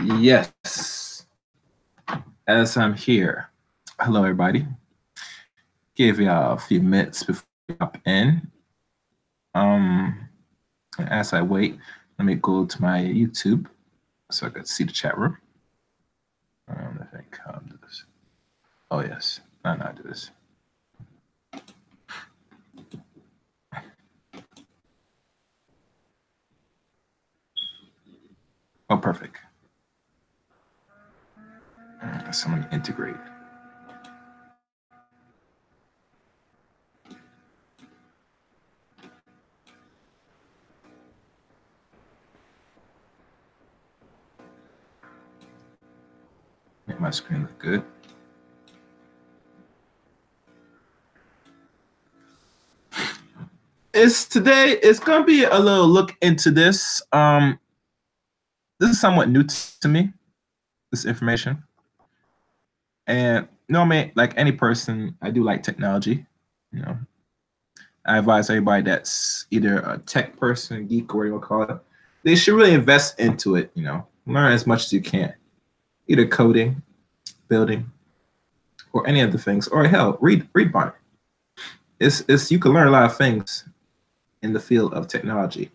Yes, as I'm here. Hello, everybody. Give y'all a few minutes before we hop in. As I wait, let me go to my YouTube so I can see the chat room. I think I'll do this. Oh yes, no, I do this. Oh, perfect. So I'm gonna integrate. Make my screen look good. It's gonna be a little look into this. This is somewhat new to me, this information. And normally, like any person, I do like technology. You know, I advise everybody that's either a tech person, geek, or whatever you call it, they should really invest into it. You know, learn as much as you can, either coding, building, or any other things, or hell, read about it. It's you can learn a lot of things in the field of technology.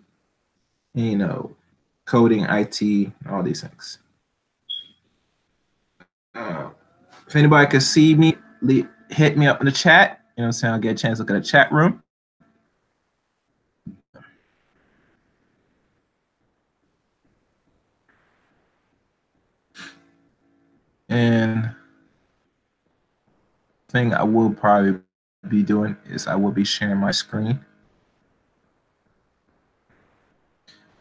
You know, coding, IT, all these things. If anybody can see me, hit me up in the chat. You know what I'm saying? I'll get a chance to look at the chat room. And thing I will probably be doing is I will be sharing my screen.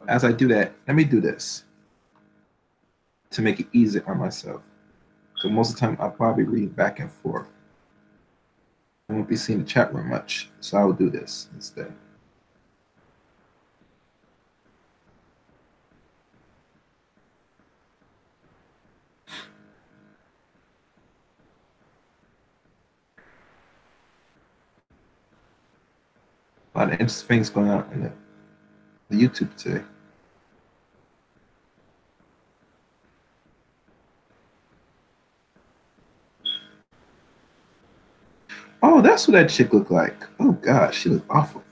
As I do that, let me do this to make it easy on myself. So most of the time I'll probably read back and forth. I won't be seeing the chat room much, so I will do this instead. A lot of interesting things going on in the YouTube today. Oh, that's what that chick looked like. Oh gosh, she looked awful.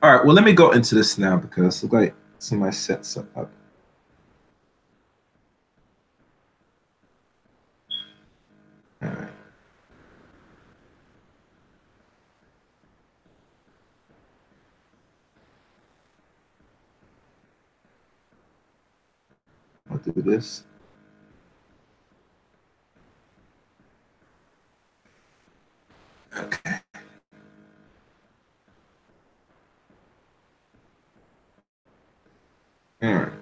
All right, well, let me go into this now because it looks like somebody set something up. All right. I'll do this. Okay. All right.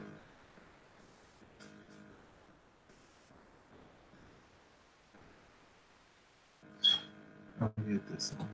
I'll get this one.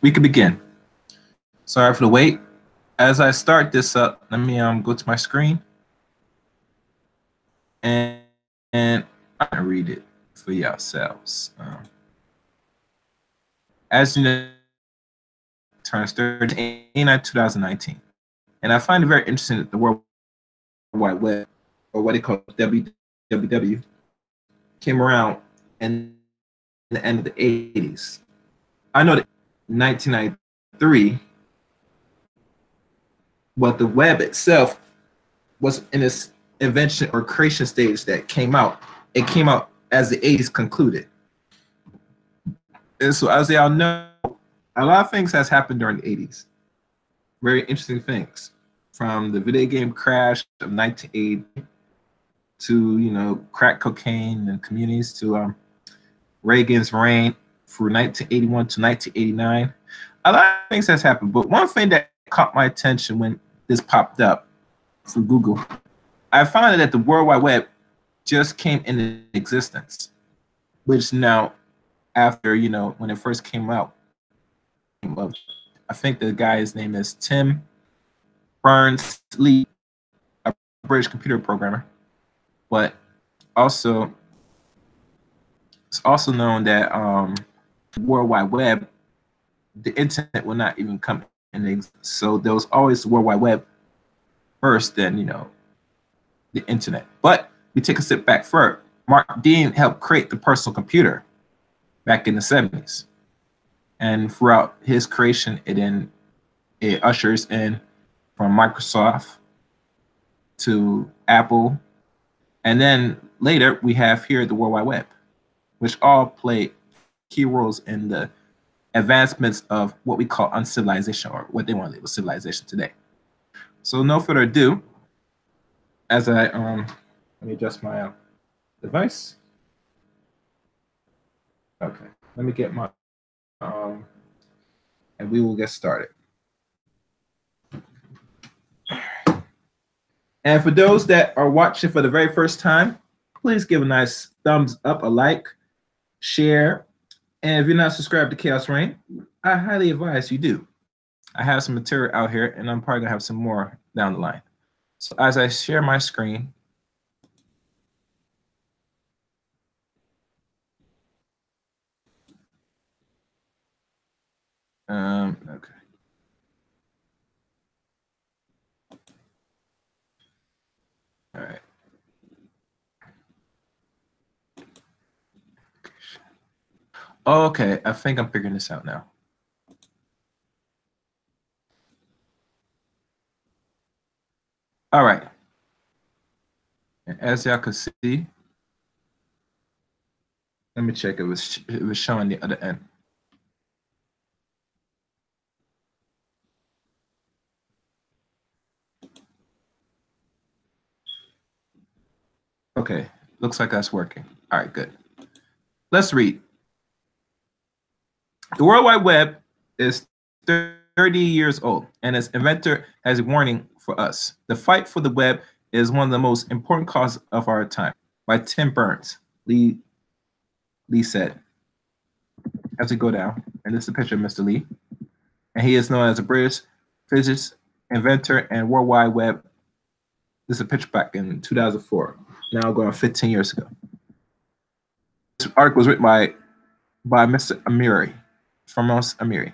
We can begin. Sorry for the wait. as I start this up, let me go to my screen and I can read it for yourselves. As you know, turns 39 2019, and I find it very interesting that the World Wide Web, or what they call WWW, came around in the end of the 80s. I know that 1993, but the web itself was in its invention or creation stage that came out. It came out as the 80s concluded. And so as y'all know, a lot of things has happened during the 80s. Very interesting things. From the video game crash of 1980 to, you know, crack cocaine and communities to Reagan's reign from 1981 to 1989. A lot of things has happened, but one thing that caught my attention when this popped up through Google, I found that the World Wide Web just came into existence, which now, after, you know, when it first came out, I think the guy's name is Tim Berners-Lee, a British computer programmer, but also it's also known that World Wide Web, the internet will not even come in existence. So there was always the World Wide Web first, then, you know, the internet. But we take a step back further. Mark Dean helped create the personal computer back in the 70s. And throughout his creation, it ushers in from Microsoft to Apple. And then later we have here the World Wide Web, which all play key roles in the advancements of what we call uncivilization, or what they want to label civilization today. So no further ado, as I let me adjust my device. Okay, let me get my and we will get started. And for those that are watching for the very first time, please give a nice thumbs up, a like, share. And if you're not subscribed to Chaos Reign, I highly advise you do. I have some material out here, and I'm probably gonna have some more down the line. So as I share my screen, okay. All right. Okay, I think I'm figuring this out now. All right. And as y'all can see, let me check. It was showing the other end. Okay, looks like that's working. All right, good. Let's read. The World Wide Web is 30 years old, and its inventor has a warning for us. The fight for the web is one of the most important causes of our time, by Tim Berners-Lee said. As we go down, and this is a picture of Mr. Lee, and he is known as a British physicist, inventor, and World Wide Web. This is a picture back in 2004, now going 15 years ago. This article was written by Mr. Amiri, Firmus Amiri.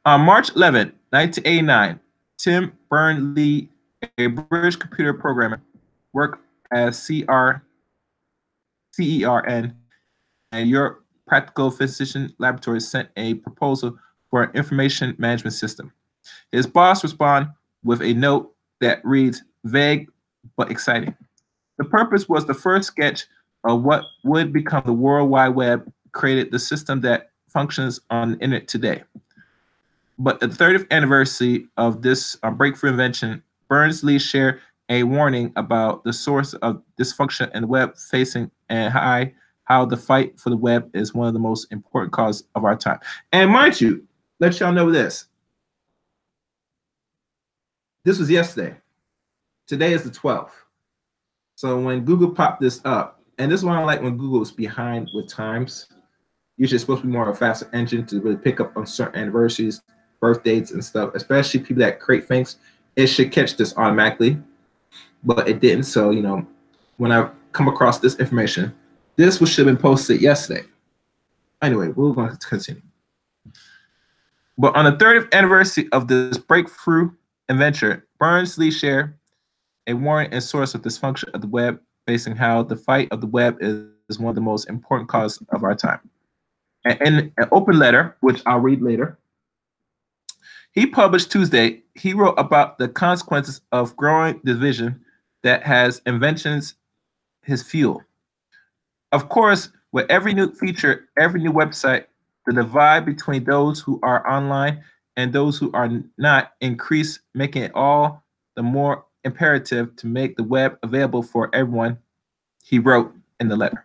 On March 11, 1989, Tim Berners-Lee, a British computer programmer, worked at CERN and Europe Practical Physician Laboratory, sent a proposal for an information management system. His boss responded with a note that reads, vague but exciting. The purpose was the first sketch of what would become the World Wide Web, created the system that functions on the internet today. But at the 30th anniversary of this breakthrough invention, Berners-Lee shared a warning about the source of dysfunction in the web facing and how the fight for the web is one of the most important causes of our time. And mind you, let y'all know this. This was yesterday. Today is the 12th. So when Google popped this up, and this is why I like when Google is behind with times. Usually it's supposed to be more of a faster engine to really pick up on certain anniversaries, birth dates, and stuff, especially people that create things. it should catch this automatically, but it didn't. So, when I come across this information, this should have been posted yesterday. Anyway, we're going to continue. But on the 30th anniversary of this breakthrough invention, Berners-Lee shared a warning and source of dysfunction of the web, facing how the fight of the web is one of the most important causes of our time. And in an open letter, which I'll read later, he published Tuesday, he wrote about the consequences of growing division that has inventions his fuel. Of course, with every new feature, every new website, the divide between those who are online and those who are not increase, making it all the more imperative to make the web available for everyone, he wrote in the letter.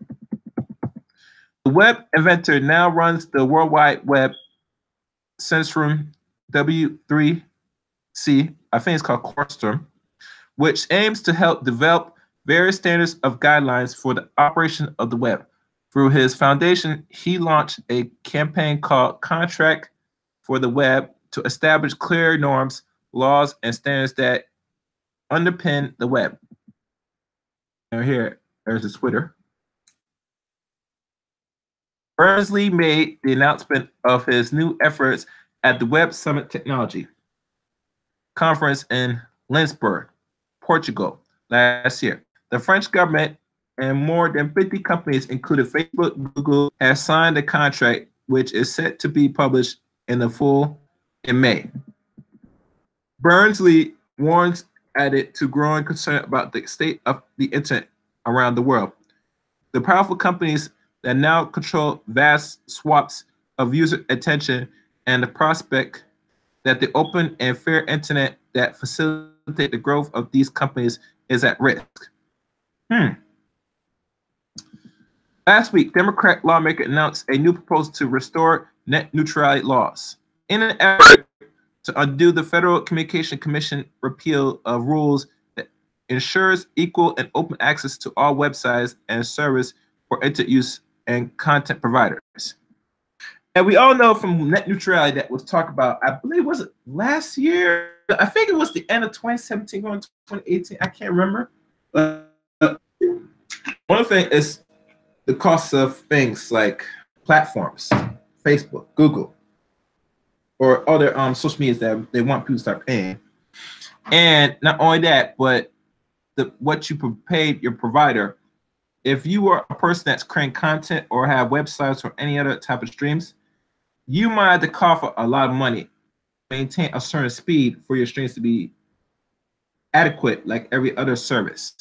The web inventor now runs the World Wide Web Consortium W3C, I think it's called Consortium, which aims to help develop various standards of guidelines for the operation of the web. Through his foundation, he launched a campaign called Contract for the Web to establish clear norms, laws, and standards that underpin the web. Now here, there's his Twitter. Berners-Lee made the announcement of his new efforts at the Web Summit Technology Conference in Lisbon, Portugal, last year. The French government and more than 50 companies, including Facebook, Google, have signed a contract which is set to be published in the full in May. Berners-Lee warns added to growing concern about the state of the internet around the world. The powerful companies that now control vast swaths of user attention and the prospect that the open and fair internet that facilitate the growth of these companies is at risk. Last week, Democrat lawmaker announced a new proposal to restore net neutrality laws in an effort to undo the Federal Communications Commission repeal of rules that ensures equal and open access to all websites and service for internet use and content providers. And we all know from net neutrality that was talked about, I believe, was it last year? I think it was the end of 2017 going to 2018. I can't remember. One thing is the cost of things like platforms, Facebook, Google, or other social medias that they want people to start paying. And not only that, but what you paid your provider. If you are a person that's creating content or have websites or any other type of streams, you might have to cost a lot of money to maintain a certain speed for your streams to be adequate like every other service.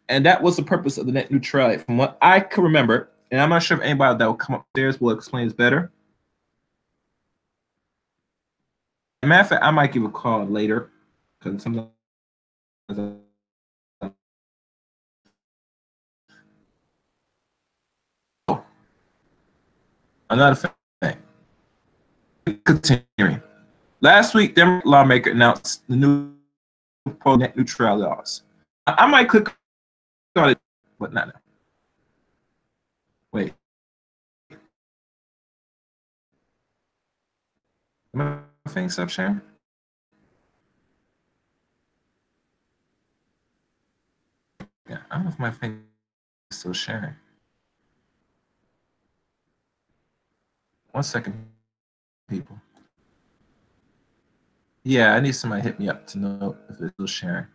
And that was the purpose of the net neutrality. From what I can remember, and I'm not sure if anybody that will come upstairs will explain this better. As a matter of fact, I might give a call later because sometimes another thing. Continuing. Last week, Democrat lawmaker announced the new net neutrality laws. I might click on it, but not now. Wait. My thing stop sharing? Yeah, I don't know if my thing is still sharing. 1 second, people. Yeah, I need somebody to hit me up to know if it's still sharing.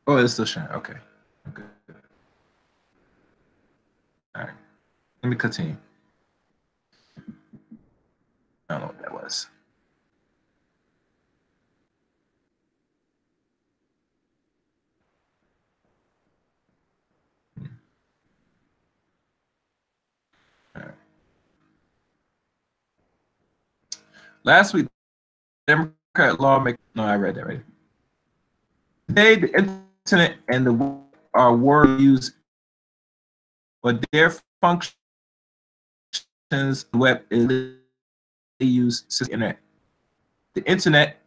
Oh, it's still sharing. Okay. Okay. All right. Let me continue. I don't know what that was. All right. Last week, Democrat lawmaker. No, I read that already. Today, the internet and the web are word used, but their functions, the web is used to the internet. The internet.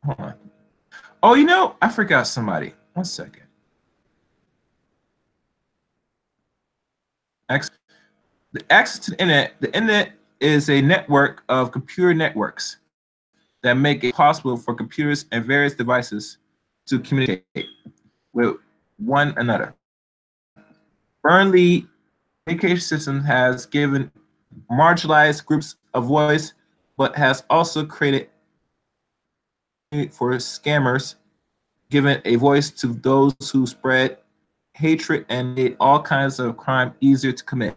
Hold on. Oh, I forgot somebody. 1 second. The access to the internet is a network of computer networks that make it possible for computers and various devices to communicate with one another. Burnley education system has given marginalized groups a voice, but has also created for scammers, given a voice to those who spread hatred and made all kinds of crime easier to commit.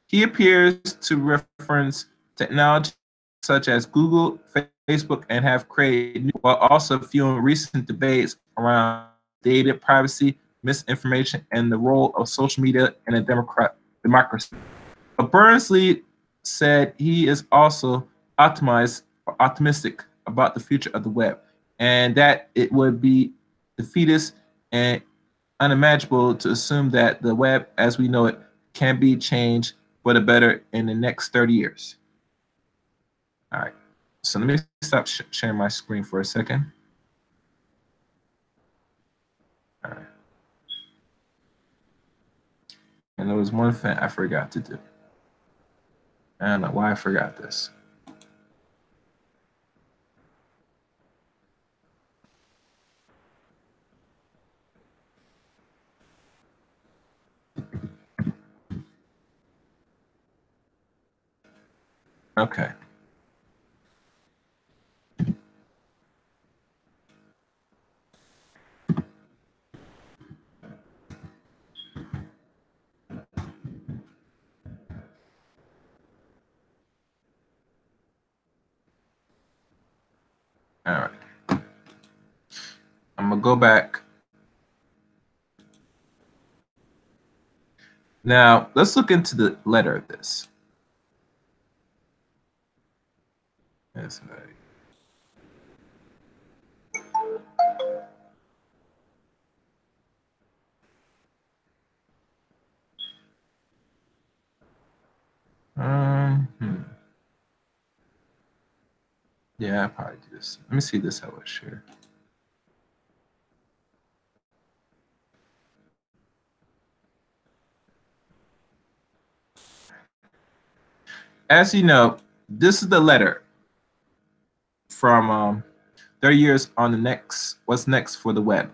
He appears to reference technology such as Google, Facebook, and have created, while also fueling recent debates around data privacy, misinformation, and the role of social media in a democracy. But Berners-Lee said he is also optimistic about the future of the web, and that it would be defeatist and unimaginable to assume that the web as we know it can be changed for the better in the next 30 years. All right, so let me stop sharing my screen for a second. All right. And there was one thing I forgot to do. I don't know why I forgot this. Okay. All right. I'm gonna go back. Now, let's look into the letter of this. That's right. Yeah, I'll probably do this. Let me see this how it's shared. As you know, this is the letter from 30 years on the next, what's next for the web.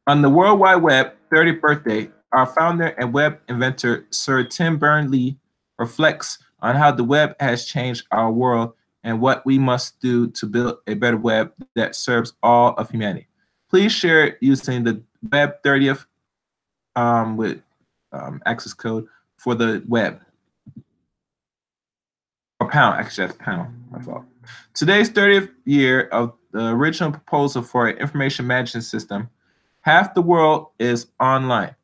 On the World Wide Web 30th birthday, our founder and web inventor, Sir Tim Berners-Lee, reflects on how the web has changed our world and what we must do to build a better web that serves all of humanity. Please share it using the Web 30th with access code for the web. Or pound, actually that's pound, my fault. Today's 30th year of the original proposal for an information management system. Half the world is online.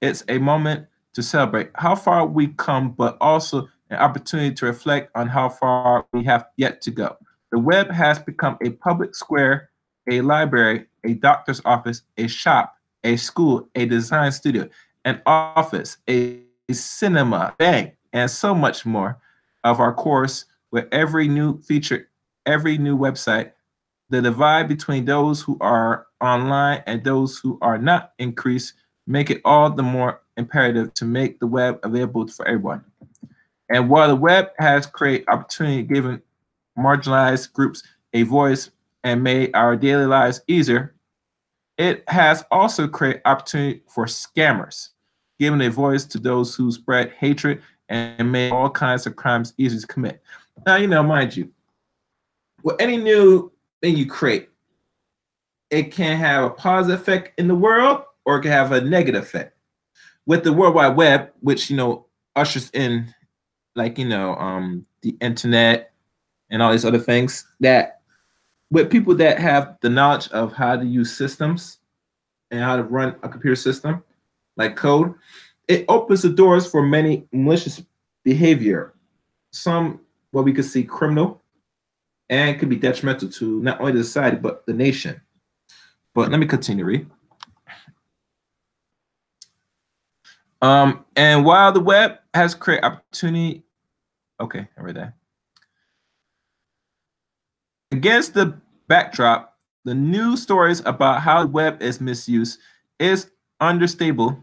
It's a moment to celebrate how far we've come, but also an opportunity to reflect on how far we have yet to go. The web has become a public square, a library, a doctor's office, a shop, a school, a design studio, an office, a cinema, bank, and so much more of our course with every new feature, every new website. The divide between those who are online and those who are not increase, make it all the more imperative to make the web available for everyone. And while the web has created opportunity, given marginalized groups a voice and made our daily lives easier, it has also created opportunity for scammers, giving a voice to those who spread hatred and made all kinds of crimes easy to commit. Now, you know, mind you, with any new thing you create, it can have a positive effect in the world or it can have a negative effect. With the World Wide Web, which, you know, ushers in, like, you know, the internet and all these other things, that with people that have the knowledge of how to use systems and how to run a computer system, like code, it opens the doors for many malicious behavior. Some, what we could see, criminal, and could be detrimental to not only the society, but the nation. But let me continue to read. And while the web has created opportunity, okay, I read that. Against the backdrop, the news stories about how the web is misused is understandable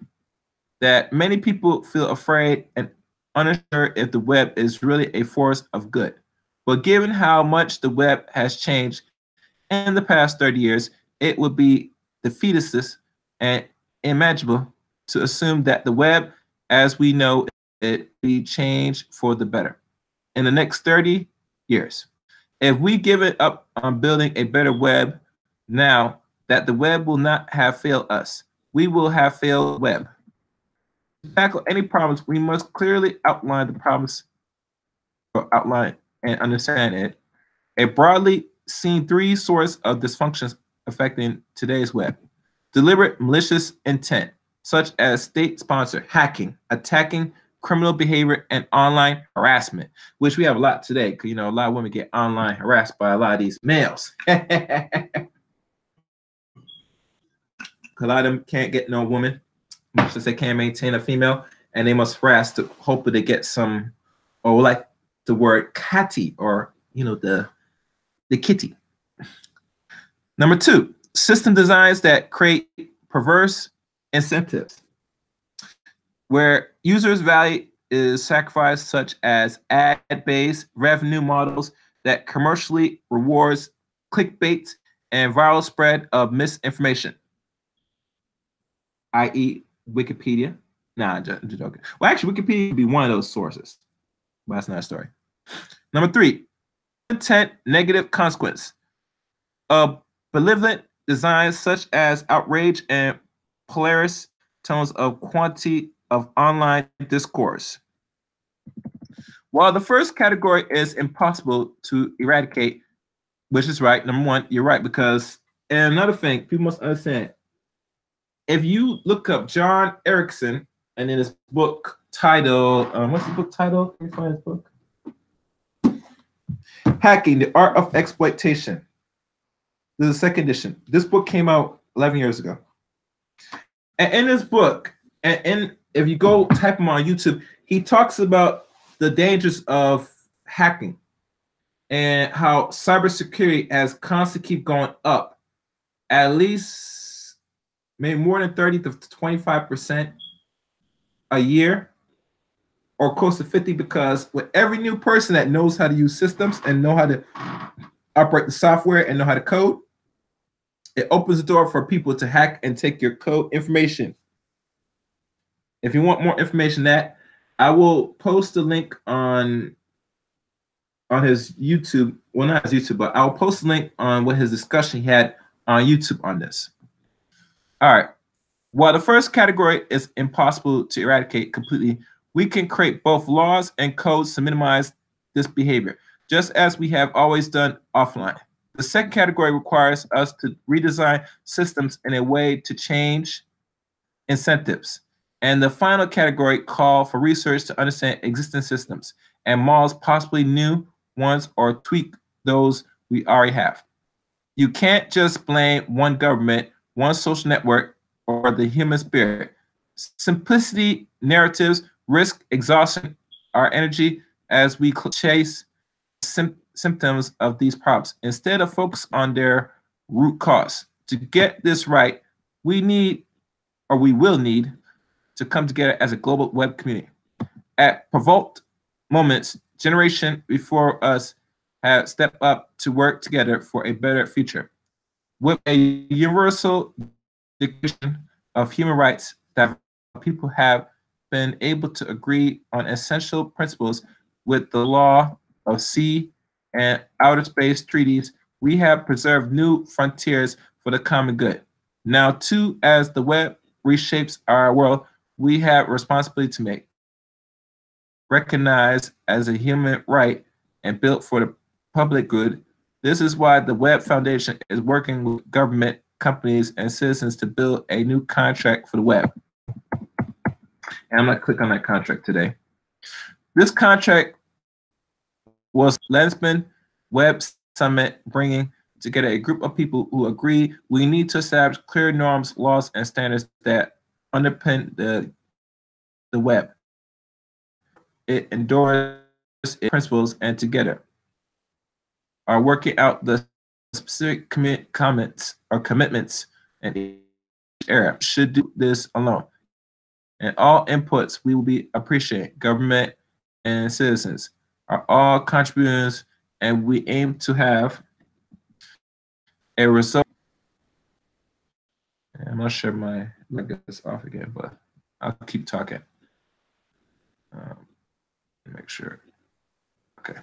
that many people feel afraid and unsure if the web is really a force of good. But given how much the web has changed in the past 30 years, it would be defeatist and imaginable to assume that the web, as we know it, be changed for the better in the next 30 years. If we give it up on building a better web now, that the web will not have failed us. We will have failed the web. To tackle any problems, we must clearly outline the problems, or outline and understand it. A broadly seen three sources of dysfunctions affecting today's web: deliberate malicious intent, such as state-sponsored hacking, attacking criminal behavior, and online harassment, which we have a lot today, because a lot of women get online harassed by a lot of these males. A lot of them can't get no woman, much as they can't maintain a female, and they must harass to hope that they get some, or like the word catty, or the kitty. Number two, system designs that create perverse incentives, where users' value is sacrificed, such as ad-based revenue models that commercially rewards clickbait and viral spread of misinformation, i.e. Wikipedia. Nah, I'm just joking. Well, actually, Wikipedia would be one of those sources, but that's not a story. Number three, intent negative consequence of malevolent designs such as outrage and polaris tones of quantity of online discourse. While the first category is impossible to eradicate, which is right, number one, you're right, because, and another thing people must understand, if you look up John Erickson and in his book titled, what's the book title? Can you find his book? Hacking, the Art of Exploitation. This is the second edition. This book came out 11 years ago. And in this book, and if you go type him on YouTube, he talks about the dangers of hacking and how cybersecurity has constantly keep going up, at least maybe more than 30 to 25% a year, or close to 50, because with every new person that knows how to use systems and know how to operate the software and know how to code, it opens the door for people to hack and take your code information. If you want more information that, I will post a link on his YouTube. Well, not his YouTube, but I'll post a link on what his discussion he had on YouTube on this. All right. While the first category is impossible to eradicate completely, we can create both laws and codes to minimize this behavior, just as we have always done offline. The second category requires us to redesign systems in a way to change incentives. And the final category calls for research to understand existing systems and models, possibly new ones, or tweak those we already have. You can't just blame one government, one social network, or the human spirit. Simplicity narratives risk exhausting our energy as we chase symptoms of these problems instead of focus on their root cause. To get this right, we will need to come together as a global web community. At provoked moments, generation before us have stepped up to work together for a better future. With a universal declaration of human rights that people have been able to agree on essential principles with the law of sea and outer space treaties, we have preserved new frontiers for the common good. Now, too, as the web reshapes our world, we have a responsibility to make, recognized as a human right and built for the public good. This is why the Web Foundation is working with government, companies, and citizens to build a new contract for the web. And I'm going to click on that contract today. This contract was Lensman Web Summit, bringing together a group of people who agree we need to establish clear norms, laws, and standards that underpin the web. It endorses its principles, and together are working out the specific commitments, and each area should do this alone. And all inputs we will be appreciating. Government, and citizens are all contributors, and we aim to have a result. I'm not sure my get this off again, but I'll keep talking. Make sure. Okay.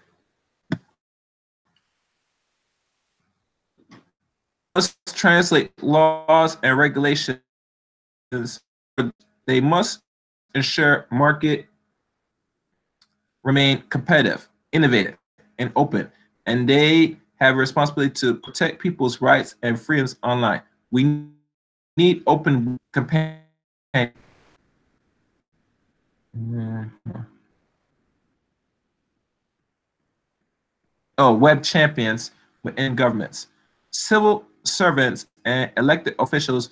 Let's translate laws and regulations. They must ensure market remain competitive, innovative, and open, and they have a responsibility to protect people's rights and freedoms online. We need open companion. Web champions within governments, civil servants, and elected officials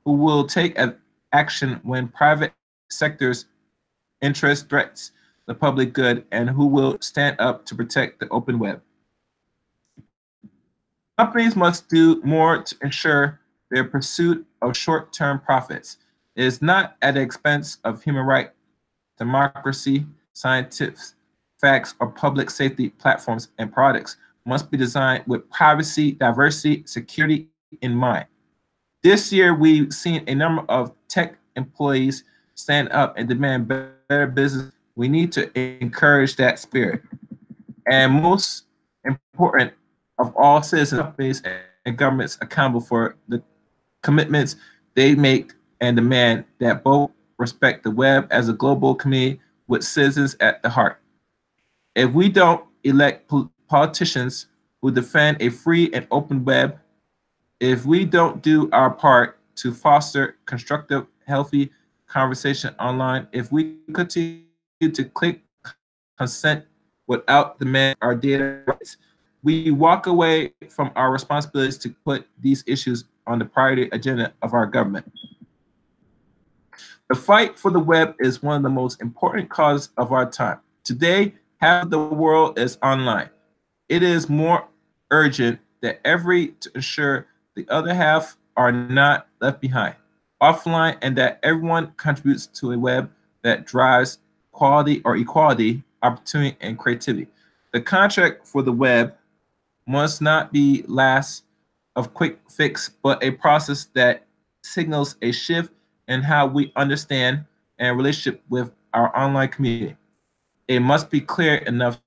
who will take action when private sector's interest threats the public good and who will stand up to protect the open web. Companies must do more to ensure their pursuit of short-term profits. It is not at the expense of human rights, democracy, scientific facts, or public safety platforms and products must be designed with privacy, diversity, security in mind. This year, we've seen a number of tech employees stand up and demand better business. We need to encourage that spirit. And most important of all, citizens, companies, and governments accountable for the commitments they make and demand that both respect the web as a global community with citizens at the heart. If we don't elect politicians who defend a free and open web, if we don't do our part to foster constructive, healthy conversation online, if we continue to click consent without demanding our data rights, we walk away from our responsibilities to put these issues on the priority agenda of our government. The fight for the web is one of the most important causes of our time. Today, half of the world is online. It is more urgent than ever to ensure the other half are not left behind offline and that everyone contributes to a web that drives quality or equality, opportunity, and creativity. The contract for the web must not be last of quick fix, but a process that signals a shift in how we understand and relationship with our online community. It must be clear enough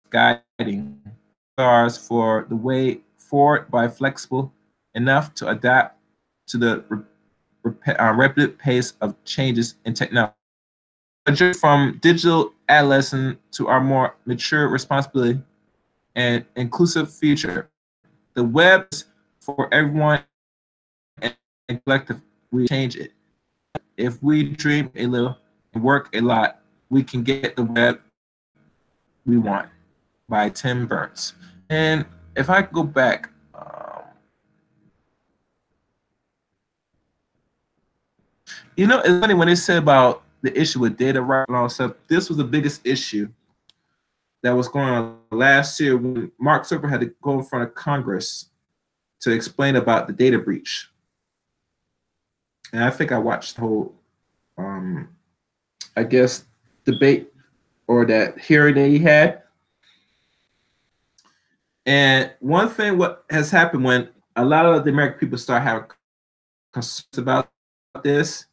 guiding stars for the way forward by flexible enough to adapt to the rapid pace of changes in technology. From digital adolescent to our more mature responsibility and inclusive future, the web is for everyone and collective. We change it. If we dream a little and work a lot, we can get the web we want. By Tim Burns. And if I go back, it's funny when they said about the issue with data right and all stuff. This was the biggest issue that was going on last year when Mark Zuckerberg had to go in front of Congress to explain about the data breach. And I think I watched the whole, I guess, debate or that hearing that he had. And one thing what has happened when a lot of the American people start having concerns about this,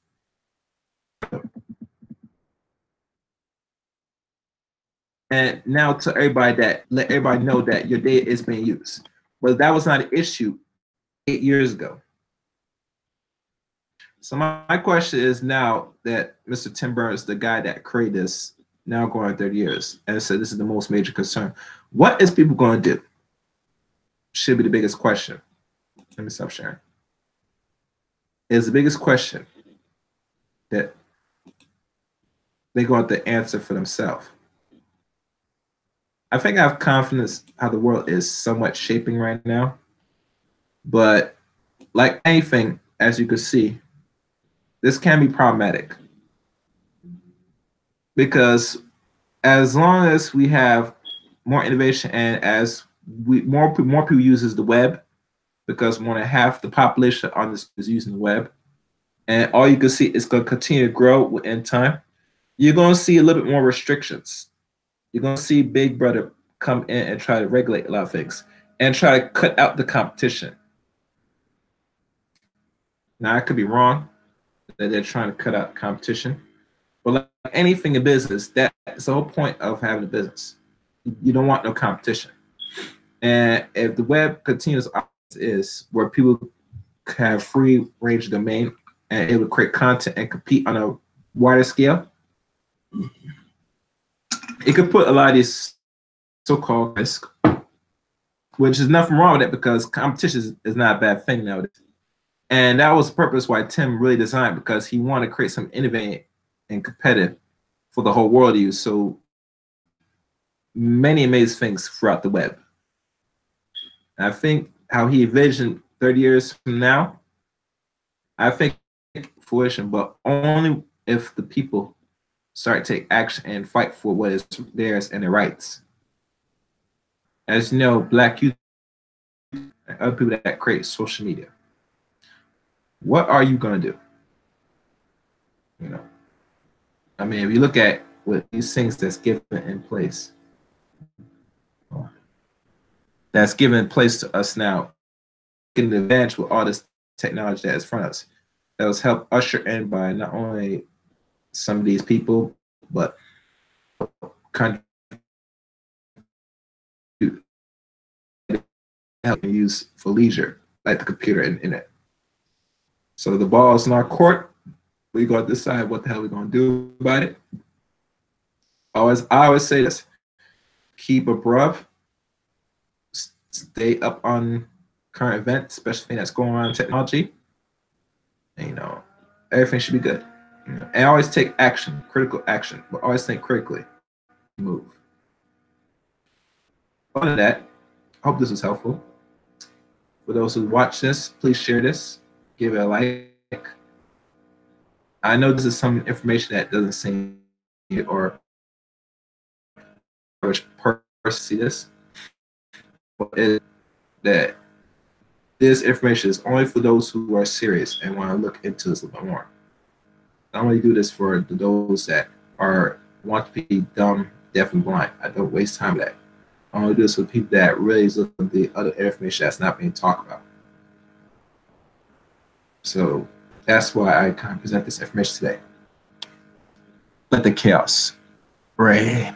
and now to everybody that let everybody know that your data is being used. But that was not an issue 8 years ago. So my question is now that Mr. Tim Burns, the guy that created this, now going 30 years, and said this is the most major concern. What is people going to do? Should be the biggest question. Let me stop sharing. Is the biggest question that they're going to answer for themselves. I think I have confidence how the world is somewhat shaping right now. But like anything, as you can see, this can be problematic. Because as long as we have more innovation and as more people uses the web, because more than half the population on this is using the web, and all you can see is going to continue to grow in time, you're going to see a little bit more restrictions you're gonna see Big Brother come in and try to regulate a lot of things and try to cut out the competition. Now I could be wrong that they're trying to cut out competition, but like anything in business, that's the whole point of having a business. You don't want no competition. And if the web continues is where people have free range of domain and able to create content and compete on a wider scale, it could put a lot of these so-called risk, which is nothing wrong with it because competition is not a bad thing nowadays. And that was the purpose why Tim really designed, because he wanted to create some innovative and competitive for the whole world to use. So many amazing things throughout the web. And I think how he envisioned 30 years from now, I think fruition, but only if the people start to take action and fight for what is theirs and their rights. As you know, Black youth and other people that create social media, what are you gonna do? You know, I mean, if you look at what these things that's given in place, that's given place to us now, getting the advantage with all this technology that is in front of us, that was helped usher in by not only some of these people, but kind of help use for leisure, like the computer and internet. So the ball is in our court. We got to decide what the hell we're gonna do about it. I always say this: keep above, stay up on current events, especially that's going on in technology. And, you know, everything should be good. You know, and always take action, critical action, but always think critically. Move. Other than that, I hope this was helpful. For those who watch this, please share this, give it a like. I know this is some information that doesn't seem or which person see this, but that this information is only for those who are serious and want to look into this a little bit more. I only do this for those that want to be dumb, deaf, and blind. I don't waste time with that. I only do this for people that really look at the other information that's not being talked about. So that's why I kind of present this information today. Let the chaos reign.